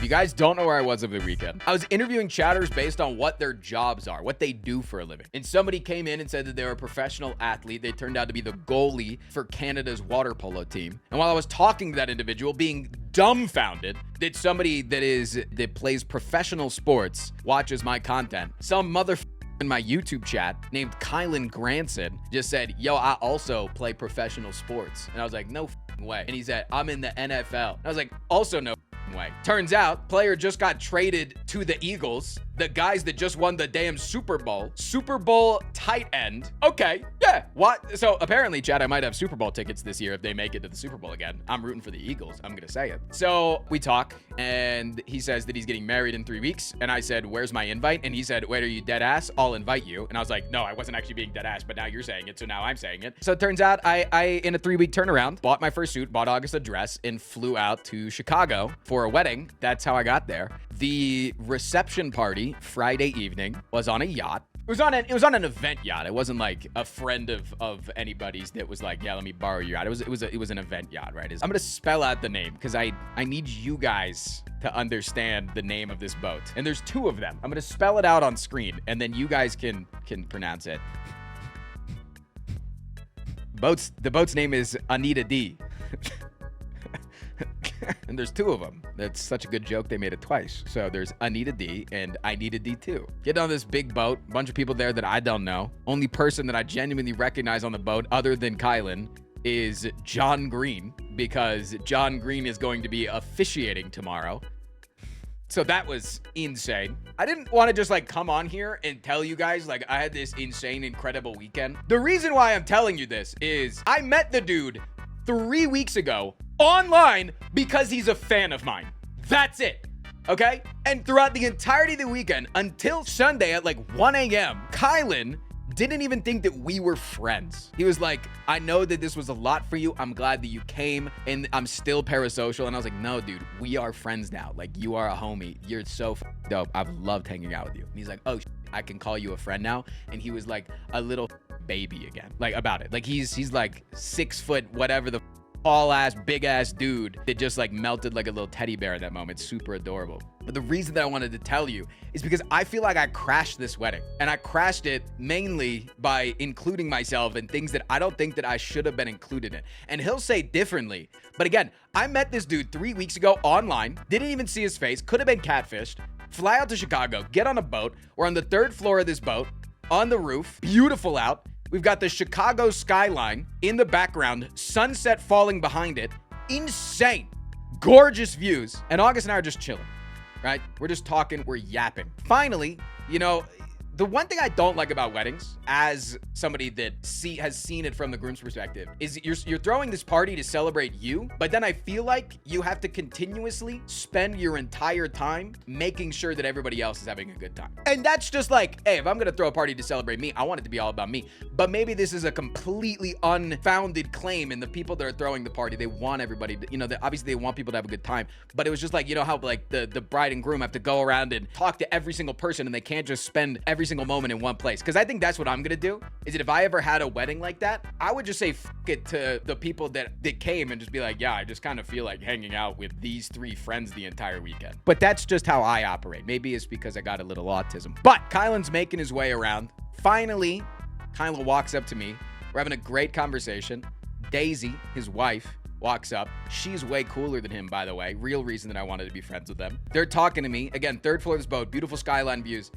you guys don't know where I was over the weekend, I was interviewing chatters based on what their jobs are, what they do for a living. And somebody came in and said that they were a professional athlete. They turned out to be the goalie for Canada's water polo team. And while I was talking to that individual, being dumbfounded that somebody that plays professional sports watches my content, some motherfucker in my YouTube chat named Kylan Granson just said, yo, I also play professional sports. And I was like, no way. And he said, I'm in the NFL. And I was like, also no way. Turns out, player just got traded to the Eagles, the guys that just won the damn Super Bowl tight end. Okay, yeah, what? So apparently, Chad, I might have Super Bowl tickets this year if they make it to the Super Bowl again. I'm rooting for the Eagles, I'm gonna say it. So we talk, and he says that he's getting married in 3 weeks, and I said, where's my invite? And he said, wait, are you dead ass? I'll invite you. And I was like, no, I wasn't actually being dead ass, but now you're saying it, so now I'm saying it. So it turns out I in a 3-week turnaround, bought my first suit, bought August a dress, and flew out to Chicago for a wedding. That's how I got there. The reception party Friday evening was on a yacht. It was on an event yacht. It wasn't like a friend of anybody's that was like, yeah, let me borrow your yacht. It was an event yacht, right? I'm gonna spell out the name because I need you guys to understand the name of this boat. And there's 2 of them. I'm gonna spell it out on screen, and then you guys can pronounce it. The boat's name is Anita D. And there's 2 of them. That's such a good joke, they made it twice. So there's Anita D and I Need a D too. Get on this big boat, bunch of people there that I don't know. Only person that I genuinely recognize on the boat other than Kylan is John Green, because John Green is going to be officiating tomorrow. So that was insane. I didn't want to just like come on here and tell you guys like I had this insane, incredible weekend. The reason why I'm telling you this is I met the dude 3 weeks ago online because he's a fan of mine. That's it. Okay? And throughout the entirety of the weekend until Sunday at like 1 a.m., Kylan didn't even think that we were friends. He was like, I know that this was a lot for you. I'm glad that you came, and I'm still parasocial. And I was like, no, dude, we are friends now. Like, you are a homie. You're so dope. I've loved hanging out with you. And he's like, oh, I can call you a friend now. And he was like a little baby again, like about it. Like he's like 6 foot, whatever the tall ass, big ass dude that just like melted like a little teddy bear at that moment. Super adorable. But the reason that I wanted to tell you is because I feel like I crashed this wedding, and I crashed it mainly by including myself in things that I don't think that I should have been included in. And he'll say differently. But again, I met this dude 3 weeks ago online, didn't even see his face, could have been catfished, fly out to Chicago, get on a boat. We're on the 3rd floor of this boat, on the roof, beautiful out. We've got the Chicago skyline in the background, sunset falling behind it. Insane. Gorgeous views. And August and I are just chilling, right? We're just talking, we're yapping. Finally, you know, the one thing I don't like about weddings, as somebody that has seen it from the groom's perspective, is you're throwing this party to celebrate you, but then I feel like you have to continuously spend your entire time making sure that everybody else is having a good time. And that's just like, hey, if I'm gonna throw a party to celebrate me, I want it to be all about me. But maybe this is a completely unfounded claim, and the people that are throwing the party, they want everybody to, you know, obviously they want people to have a good time, but it was just like, you know how like the bride and groom have to go around and talk to every single person, and they can't just spend every single moment in one place. Because I think that's what I'm gonna do, is that if I ever had a wedding like that, I would just say f it to the people that came and just be like, yeah, I just kind of feel like hanging out with these 3 friends the entire weekend. But that's just how I operate. Maybe it's because I got a little autism. But Kylan's making his way around. Finally, Kyla walks up to me. We're having a great conversation. Daisy, his wife, walks up. She's way cooler than him, by the way. Real reason that I wanted to be friends with them. They're talking to me. Again, 3rd floor of this boat, beautiful skyline views.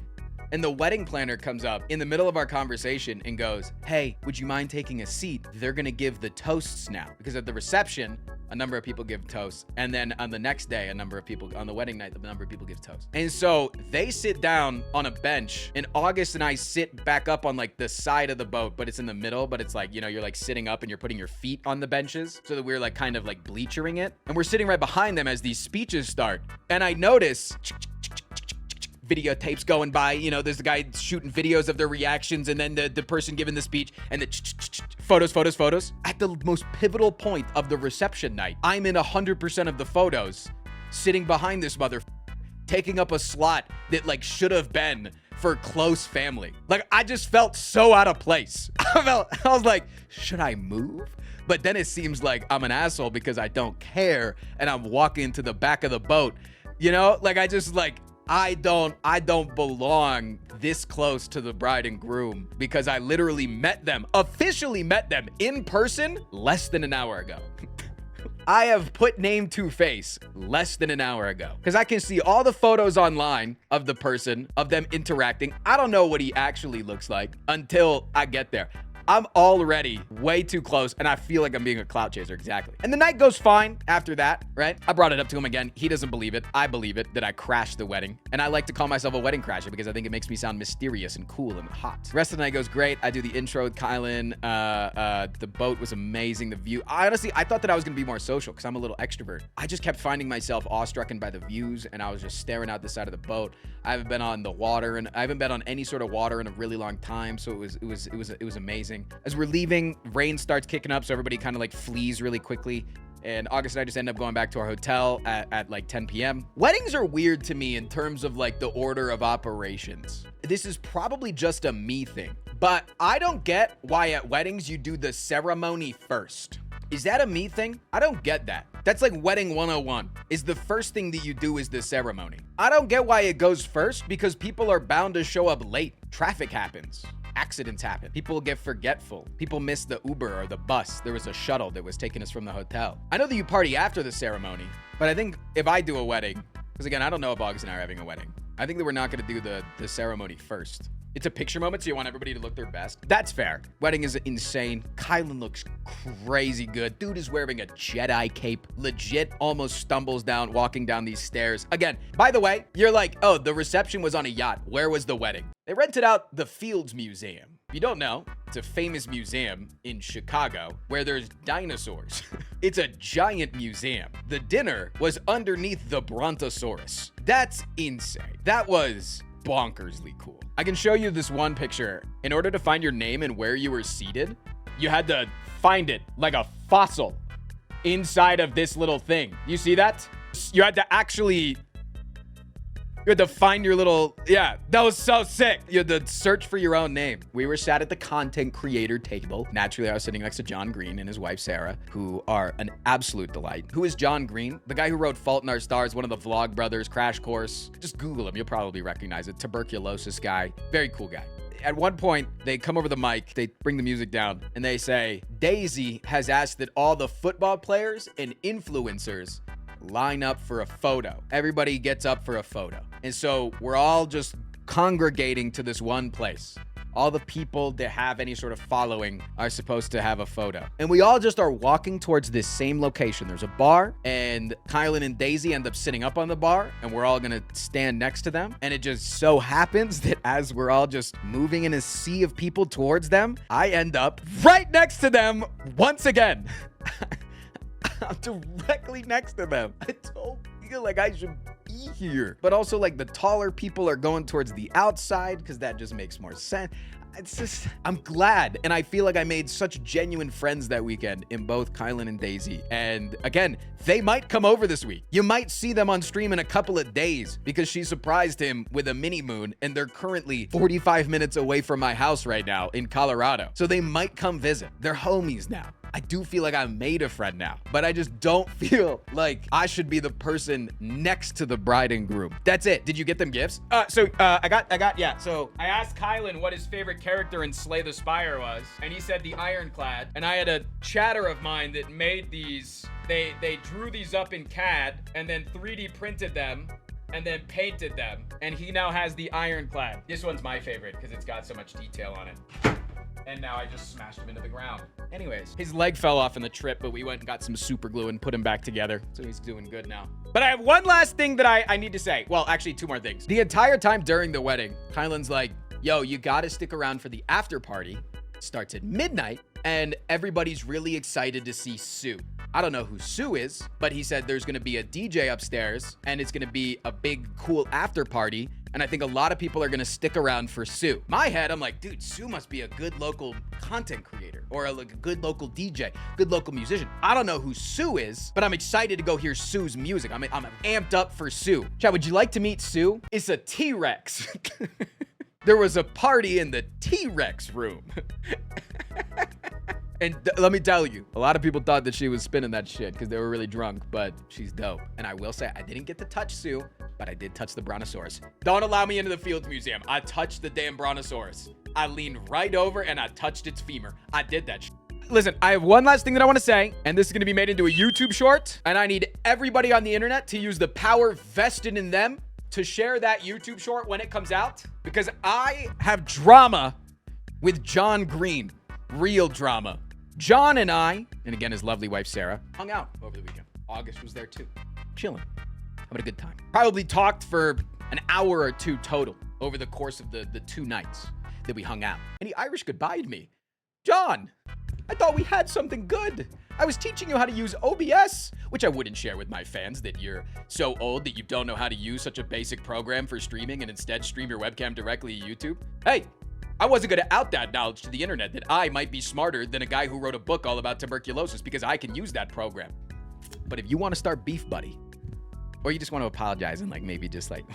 And the wedding planner comes up in the middle of our conversation and goes, hey, would you mind taking a seat? They're gonna give the toasts now. Because at the reception, a number of people give toasts. And then on the next day, on the wedding night, a number of people give toasts. And so they sit down on a bench, and August and I sit back up on like the side of the boat, but it's in the middle, but it's like, you know, you're like sitting up and you're putting your feet on the benches so that we're like kind of like bleachering it. And we're sitting right behind them as these speeches start. And I notice videotapes going by, you know, there's the guy shooting videos of their reactions, and then the person giving the speech, and the photos. At the most pivotal point of the reception night, I'm in 100% of the photos, sitting behind this mother, taking up a slot that like should have been for close family. Like, I just felt so out of place. I was like, should I move? But then it seems like I'm an asshole because I don't care, and I'm walking to the back of the boat. You know, like I just like, I don't belong this close to the bride and groom because I literally officially met them in person less than an hour ago. I have put name to face less than an hour ago because I can see all the photos online of the person, of them interacting. I don't know what he actually looks like until I get there. I'm already way too close, and I feel like I'm being a clout chaser, exactly. And the night goes fine after that, right? I brought it up to him again. He doesn't believe it. I believe it, that I crashed the wedding. And I like to call myself a wedding crasher because I think it makes me sound mysterious and cool and hot. The rest of the night goes great. I do the intro with Kylan. The boat was amazing. The view. Honestly, I thought that I was going to be more social because I'm a little extrovert. I just kept finding myself awestruck by the views, and I was just staring out the side of the boat. I haven't been on the water, and I haven't been on any sort of water in a really long time, so it was amazing. As we're leaving, rain starts kicking up, so everybody kind of like flees really quickly. And August and I just end up going back to our hotel at like 10 p.m. Weddings are weird to me in terms of like the order of operations. This is probably just a me thing, but I don't get why at weddings you do the ceremony first. Is that a me thing? I don't get that. That's like wedding 101. Is the first thing that you do is the ceremony. I don't get why it goes first because people are bound to show up late. Traffic happens. Accidents happen. People get forgetful. People miss the Uber or the bus. There was a shuttle that was taking us from the hotel. I know that you party after the ceremony, but I think if I do a wedding, because again, I don't know if August and I are having a wedding. I think that we're not going to do the ceremony first. It's a picture moment, so you want everybody to look their best. That's fair. Wedding is insane. Kylan looks crazy good. Dude is wearing a Jedi cape. Legit almost stumbles down, walking down these stairs. Again, by the way, you're like, oh, the reception was on a yacht. Where was the wedding? They rented out the Fields Museum. If you don't know, it's a famous museum in Chicago where there's dinosaurs. It's a giant museum. The dinner was underneath the Brontosaurus. That's insane. That was bonkersly cool. I can show you this one picture. In order to find your name and where you were seated, you had to find it like a fossil inside of this little thing. You see that? You had to find your little, yeah, that was so sick. You had to search for your own name. We were sat at the content creator table. Naturally, I was sitting next to John Green and his wife, Sarah, who are an absolute delight. Who is John Green? The guy who wrote Fault in Our Stars, one of the Vlog Brothers, Crash Course. Just Google him. You'll probably recognize it. Tuberculosis guy. Very cool guy. At one point, they come over the mic, they bring the music down, and they say, Daisy has asked that all the football players and influencers line up for a photo. Everybody gets up for a photo. And so we're all just congregating to this one place. All the people that have any sort of following are supposed to have a photo. And we all just are walking towards this same location. There's a bar, and Kylan and Daisy end up sitting up on the bar, and we're all gonna stand next to them. And it just so happens that as we're all just moving in a sea of people towards them, I end up right next to them once again. I'm directly next to them. I don't feel like I should be here. But also, like, the taller people are going towards the outside because that just makes more sense. It's just, I'm glad. And I feel like I made such genuine friends that weekend in both Kylan and Daisy. And again, they might come over this week. You might see them on stream in a couple of days because she surprised him with a mini moon, and they're currently 45 minutes away from my house right now in Colorado. So they might come visit. They're homies now. I do feel like I made a friend now, but I just don't feel like I should be the person next to the bride and groom. That's it. Did you get them gifts? So I asked Kylan what his favorite character in Slay the Spire was, and he said the Ironclad. And I had a chatter of mine that made these. They drew these up in CAD and then 3D printed them and then painted them. And he now has the Ironclad. This one's my favorite because it's got so much detail on it. And now I just smashed him into the ground. Anyways, his leg fell off in the trip, but we went and got some super glue and put him back together. So he's doing good now. But I have one last thing that I need to say. Well, actually, two more things. The entire time during the wedding, Kylan's like, yo, you gotta stick around for the after party. It starts at midnight, and everybody's really excited to see Sue. I don't know who Sue is, but he said there's gonna be a DJ upstairs, and it's gonna be a big, cool after party. And I think a lot of people are gonna stick around for Sue. My head, I'm like, dude, Sue must be a good local content creator or a good local DJ, good local musician. I don't know who Sue is, but I'm excited to go hear Sue's music. I'm amped up for Sue. Chad, would you like to meet Sue? It's a T-Rex. There was a party in the T-Rex room. And let me tell you, a lot of people thought that she was spinning that shit because they were really drunk, but she's dope. And I will say, I didn't get to touch Sue, but I did touch the brontosaurus. Don't allow me into the Fields Museum. I touched the damn brontosaurus. I leaned right over and I touched its femur. I did that shit. Listen, I have one last thing that I want to say, and this is going to be made into a YouTube short, and I need everybody on the internet to use the power vested in them to share that YouTube short when it comes out, because I have drama with John Green. Real drama. John and I, and again his lovely wife Sarah, hung out over the weekend. August was there too. Chilling. Having a good time. Probably talked for an hour or two total over the course of the 2 nights that we hung out. And he Irish goodbye'd me. John, I thought we had something good. I was teaching you how to use OBS, which I wouldn't share with my fans, that you're so old that you don't know how to use such a basic program for streaming and instead stream your webcam directly to YouTube. Hey, I wasn't going to out that knowledge to the internet that I might be smarter than a guy who wrote a book all about tuberculosis because I can use that program. But if you want to start beef, buddy, or you just want to apologize and like maybe just like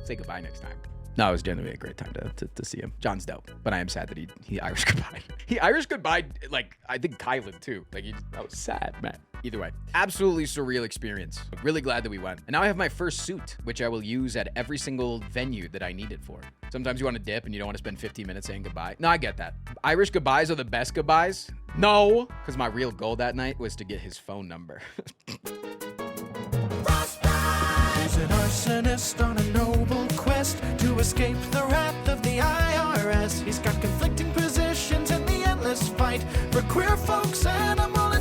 say goodbye next time. No, it was genuinely a great time to see him. John's dope, but I am sad that he Irish goodbye. He Irish goodbye, like, I think Kylan too. Like, that was sad, man. Either way, absolutely surreal experience. Really glad that we went. And now I have my first suit, which I will use at every single venue that I need it for. Sometimes you want to dip and you don't want to spend 15 minutes saying goodbye. No, I get that. Irish goodbyes are the best goodbyes. No, because my real goal that night was to get his phone number. He's an arsonist on a noble quest to escape the wrath of the IRS. He's got conflicting positions in the endless fight for queer folks, animal